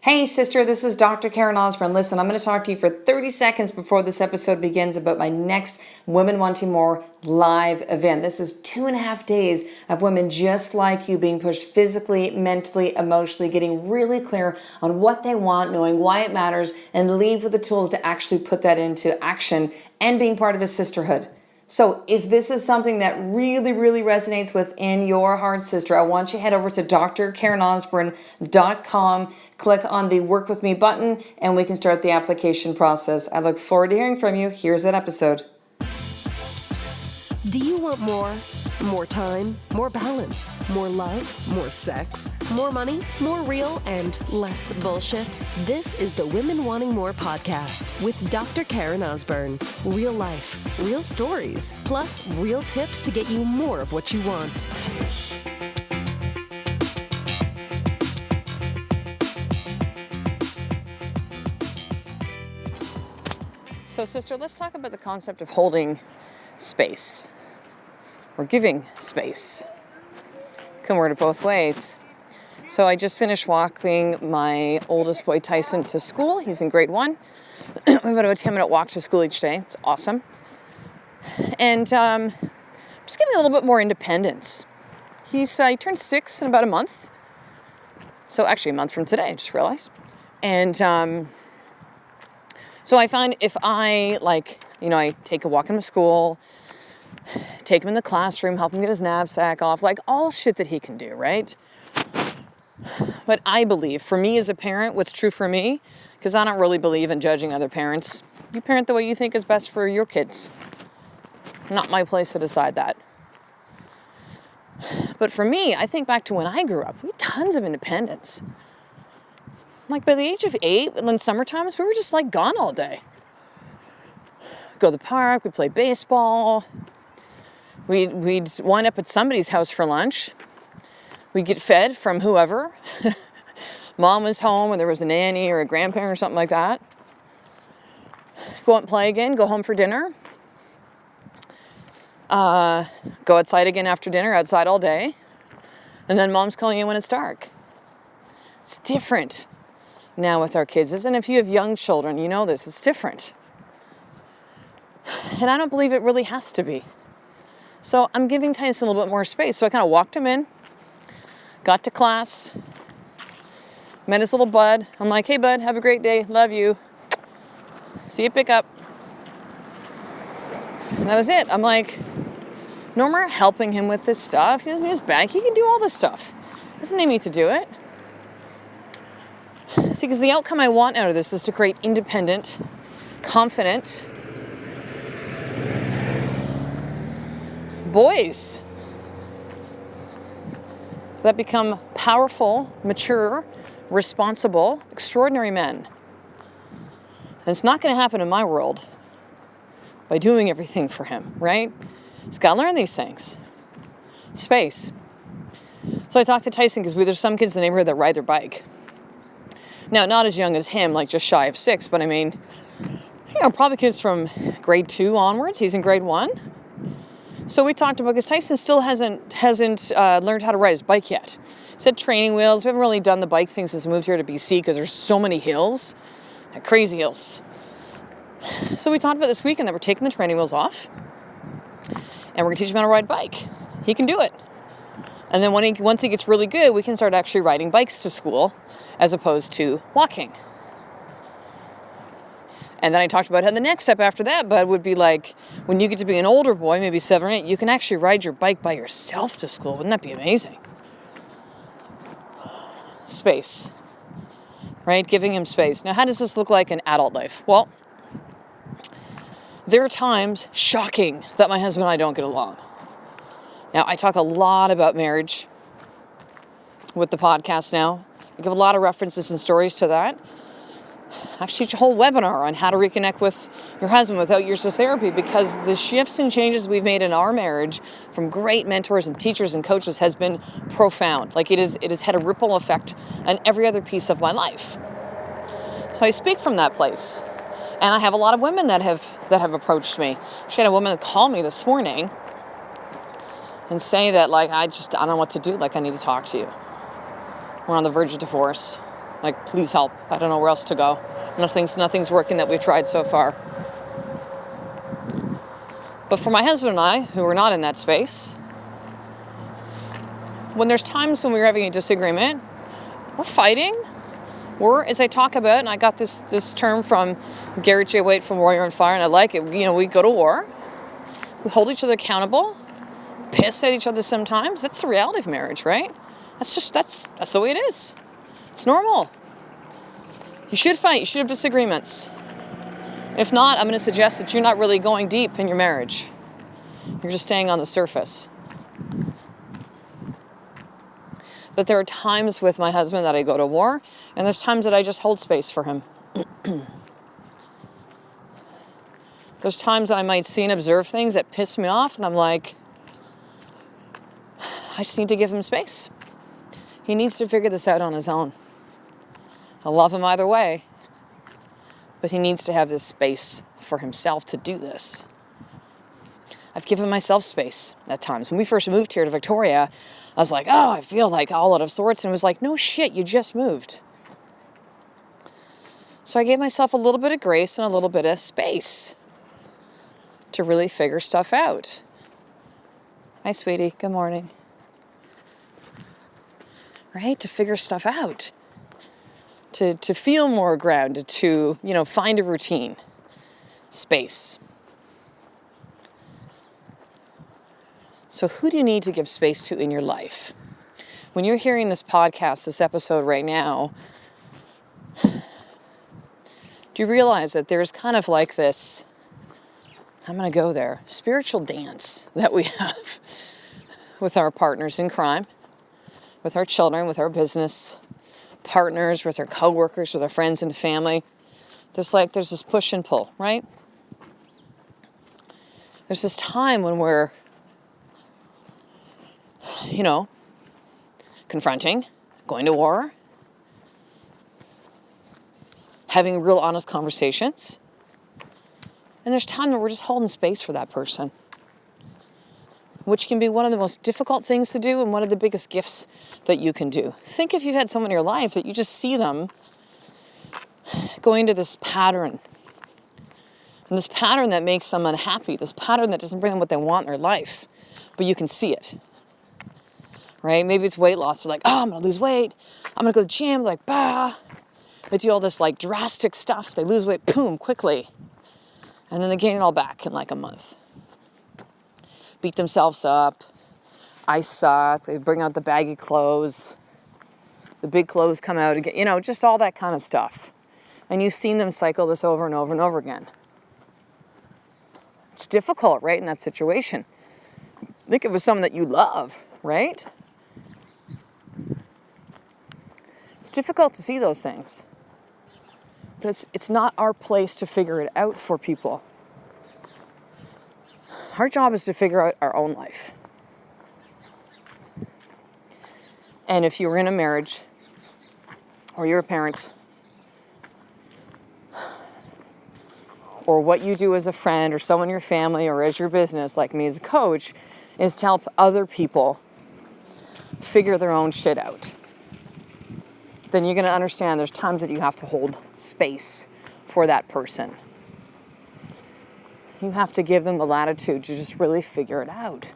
Hey sister, this is Dr. Karen Osborne. Listen, I'm going to talk to you for 30 seconds before this episode begins about my next Women Wanting More live event. This is 2.5 days of women just like you being pushed physically, mentally, emotionally, getting really clear on what they want, knowing why it matters, and leave with the tools to actually put that into action and being part of a sisterhood. So if this is something that really, really resonates within your heart, sister, I want you to head over to drkarenosborne.com, click on the Work With Me button, and we can start the application process. I look forward to hearing from you. Here's that episode. Do you want more? More time, more balance, more love, more sex, more money, more real, and less bullshit? This is the Women Wanting More podcast with Dr. Karen Osborne. Real life, real stories, plus real tips to get you more of what you want. So, sister, let's talk about the concept of holding space. Or giving space. Can word it both ways. So I just finished walking my oldest boy Tyson to school. He's in grade 1. We have about a 10-minute walk to school each day. It's awesome. And just giving a little bit more independence. He turned 6 in about a month. So actually a month from today, I just realized. And so I find if I I take a walk in school, take him in the classroom, help him get his knapsack off, like all shit that he can do, right? But I believe, for me as a parent, what's true for me, because I don't really believe in judging other parents. You parent the way you think is best for your kids. Not my place to decide that. But for me, I think back to when I grew up, we had tons of independence. Like by the age of 8, in summer times, we were just like gone all day. We'd go to the park, we'd play baseball. We'd wind up at somebody's house for lunch. We'd get fed from whoever. Mom was home and there was a nanny or a grandparent or something like that. Go out and play again, go home for dinner. Go outside again after dinner, outside all day. And then mom's calling you when it's dark. It's different now with our kids. And if you have young children, you know this, it's different. And I don't believe it really has to be. So I'm giving Tyson a little bit more space. So I kind of walked him in, got to class, met his little bud. I'm like, hey bud, have a great day. Love you. See you pick up. And that was it. I'm like, no more helping him with this stuff. He doesn't need his bag. He can do all this stuff. Doesn't need me to do it. See, because the outcome I want out of this is to create independent, confident boys that become powerful, mature, responsible, extraordinary men. And it's not going to happen in my world by doing everything for him, right? He's got to learn these things. Space. So I talked to Tyson because there's some kids in the neighborhood that ride their bike. Now, not as young as him, like just shy of 6, but I mean, probably kids from grade 2 onwards. He's in grade 1. So we talked about, because Tyson still hasn't learned how to ride his bike yet. He said training wheels. We haven't really done the bike thing since we moved here to BC because there's so many hills, like crazy hills. So we talked about this weekend that we're taking the training wheels off and we're going to teach him how to ride a bike. He can do it. And then once he gets really good, we can start actually riding bikes to school as opposed to walking. And then I talked about how the next step after that, bud, would be like, when you get to be an older boy, maybe 7 or 8, you can actually ride your bike by yourself to school. Wouldn't that be amazing? Space, right? Giving him space. Now, how does this look like in adult life? Well, there are times, shocking, that my husband and I don't get along. Now, I talk a lot about marriage with the podcast now. I give a lot of references and stories to that. I actually teach a whole webinar on how to reconnect with your husband without years of therapy, because the shifts and changes we've made in our marriage from great mentors and teachers and coaches has been profound. Like it has had a ripple effect on every other piece of my life. So I speak from that place. And I have a lot of women that have approached me. She had a woman call me this morning and say that, like, I don't know what to do. Like, I need to talk to you. We're on the verge of divorce. Like, please help. I don't know where else to go. Nothing's working that we've tried so far. But for my husband and I, who are not in that space, when there's times when we're having a disagreement, we're fighting. As I talk about, and I got this term from Garrett J. Waite from Warrior and Fire, and I like it. We go to war. We hold each other accountable. Piss at each other sometimes. That's the reality of marriage, right? That's the way it is. It's normal. You should fight. You should have disagreements. If not, I'm going to suggest that you're not really going deep in your marriage. You're just staying on the surface. But there are times with my husband that I go to war, and there's times that I just hold space for him. There's times that I might see and observe things that piss me off, and I'm like, I just need to give him space. He needs to figure this out on his own. I love him either way, but he needs to have this space for himself to do this. I've given myself space at times. When we first moved here to Victoria, I was like, oh, I feel like all out of sorts. And it was like, no shit, you just moved. So I gave myself a little bit of grace and a little bit of space to really figure stuff out. Hi, sweetie. Good morning. Right? To figure stuff out. To feel more grounded, to, find a routine. Space. So who do you need to give space to in your life? When you're hearing this podcast, this episode right now, do you realize that there's kind of like this, I'm going to go there, spiritual dance that we have with our partners in crime, with our children, with our business partners, with our coworkers, with our friends and family. There's this push and pull, right? There's this time when we're confronting, going to war, having real honest conversations. And there's time where we're just holding space for that person, which can be one of the most difficult things to do and one of the biggest gifts that you can do. Think if you've had someone in your life that you just see them going to this pattern, and this pattern that makes them unhappy, this pattern that doesn't bring them what they want in their life, but you can see it. Right? Maybe it's weight loss. They're like, oh, I'm going to lose weight. I'm going to go to the gym. Like, bah. They do all this drastic stuff. They lose weight, boom, quickly. And then they gain it all back in a month. Beat themselves up. I suck. They bring out the baggy clothes. The big clothes come out again. Just all that kind of stuff. And you've seen them cycle this over and over and over again. It's difficult, right, in that situation. Think if it was someone that you love, right? It's difficult to see those things. But it's not our place to figure it out for people. Our job is to figure out our own life. And if you're in a marriage, or you're a parent, or what you do as a friend, or someone in your family, or as your business, like me as a coach, is to help other people figure their own shit out. Then you're going to understand there's times that you have to hold space for that person. You have to give them the latitude to just really figure it out.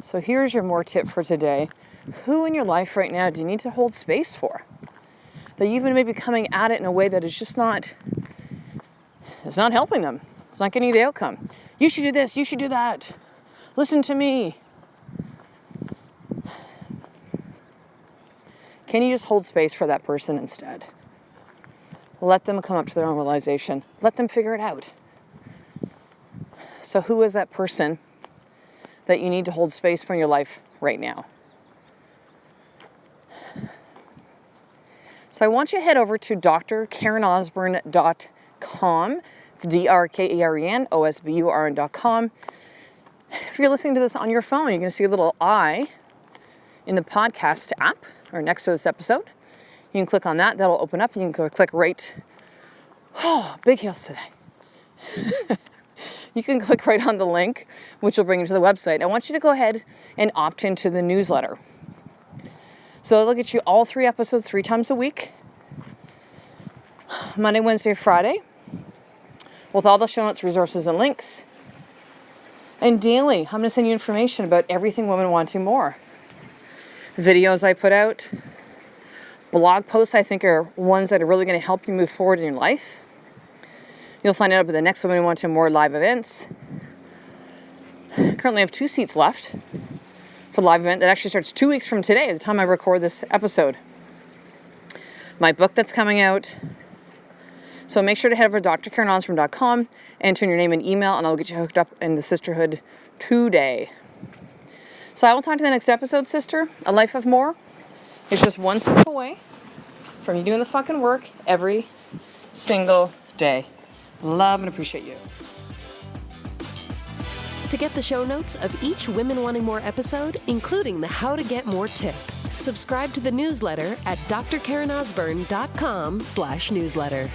So here's your more tip for today. Who in your life right now do you need to hold space for? That you've been maybe coming at it in a way that is just it's not helping them. It's not getting you the outcome. You should do this, you should do that. Listen to me. Can you just hold space for that person instead? Let them come up to their own realization. Let them figure it out. So who is that person that you need to hold space for in your life right now? So I want you to head over to drkarenosburn.com. It's drkarenosburn.com. If you're listening to this on your phone, you're going to see a little I in the podcast app or next to this episode. You can click on that. That'll open up. You can go click right. Oh, big heels today. You can click right on the link, which will bring you to the website. I want you to go ahead and opt into the newsletter. So that'll get you all 3 episodes 3 times a week. Monday, Wednesday, Friday. With all the show notes, resources, and links. And daily, I'm going to send you information about everything women wanting more. Videos I put out. Blog posts I think are ones that are really going to help you move forward in your life. You'll find out about the next Women Wanting More live events. Currently I have 2 seats left for the live event that actually starts 2 weeks from today at the time I record this episode. My book that's coming out. So make sure to head over to drkarenonsrom.com, enter in your name and email, and I'll get you hooked up in the sisterhood today. So I will talk to you in the next episode, sister. A life of more is just one step away from you doing the fucking work every single day. Love and appreciate you. To get the show notes of each Women Wanting More episode, including the How to Get More tip, subscribe to the newsletter at drkarenosborne.com/newsletter.